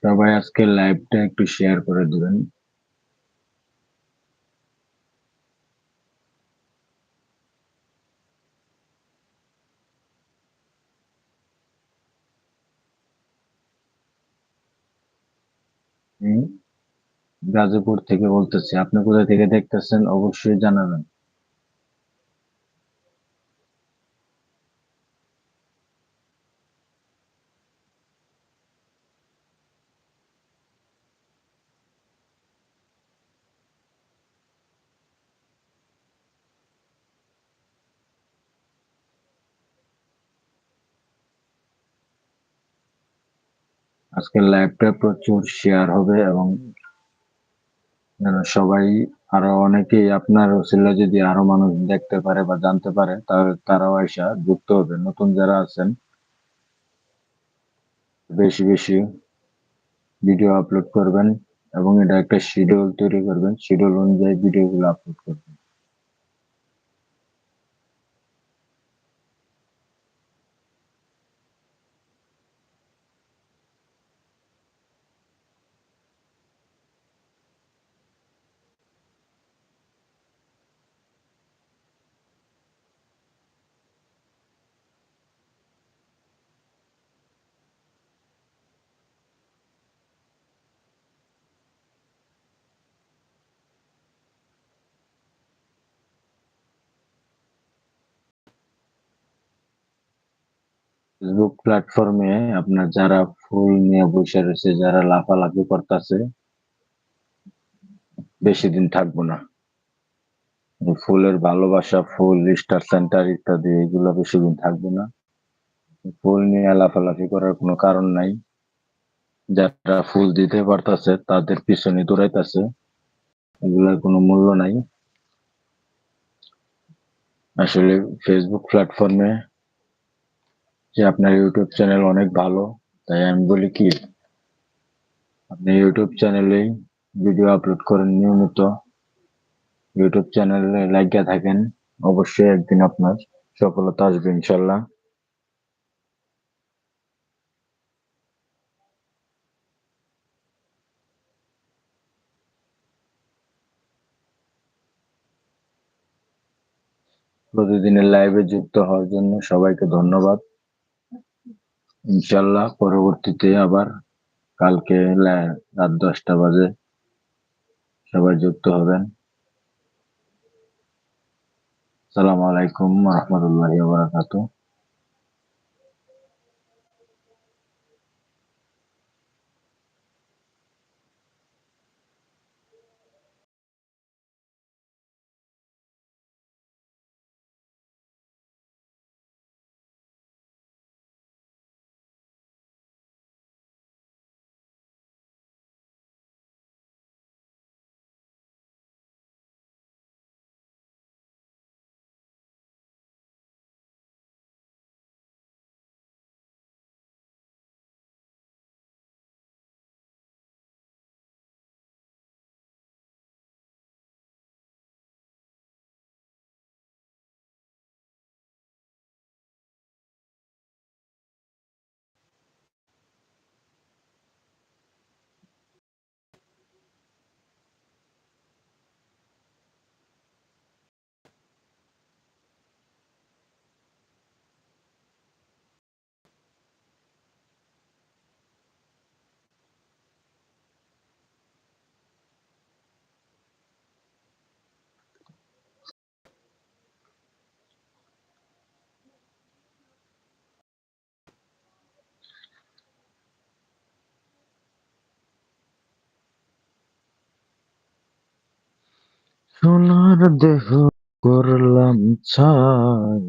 সবাই আজকে লাইভটা একটু শেয়ার করে দিবেন। হুম, গাজীপুর থেকে বলতেছি। আপনি কোথা থেকে দেখতেছেন অবশ্যই জানাবেন। আজকের লাইভটা প্রচুর শেয়ার হবে এবং যেন সবাই, আরো অনেকেই আপনার ওসিলায় যদি আরো মানুষ দেখতে পারে বা জানতে পারে, তাহলে তারাও আইসা যুক্ত হবে। নতুন যারা আছেন বেশি বেশি ভিডিও আপলোড করবেন এবং এটা একটা শিডিউল তৈরি করবেন, শিডিউল অনুযায়ী ভিডিওগুলো আপলোড করবেন। ফেসবুক প্ল্যাটফর্মে আপনার যারা ফুল নিয়ে বসে রয়েছে, যারা লাফালাফি করতেছে, বেশি দিন থাকবো না। এই ফুলের ভালোবাসা, ফুল, স্টার সেন্টার ইত্যাদি এগুলো বেশি দিন থাকবে না। ফুল নিয়ে লাফালাফি করার কোনো কারণ নাই। যারা ফুল দিতে পারতাছে তাদের পিছনে দৌড়াইতেছে, এগুলোর কোনো মূল্য নাই। আসলে ফেসবুক প্ল্যাটফর্মে যে আপনার ইউটিউব চ্যানেল অনেক ভালো, তাই আমি বলি কি, আপনি ইউটিউব চ্যানেলেই ভিডিও আপলোড করেন নিয়মিত, ইউটিউব চ্যানেলে লাগিয়ে থাকেন, অবশ্যই একদিন আপনার সফলতা আসবে ইনশাল্লাহ। প্রতিদিনের লাইভে যুক্ত হওয়ার জন্য সবাইকে ধন্যবাদ। ইনশাল্লাহ পরবর্তীতে আবার কালকে রাত 10টা বাজে সবাই যুক্ত হবেন। আসসালামু আলাইকুম রহমতুল্লাহি ওয়া বারাকাতুহু। সোনার দেহ করলাম ছাই,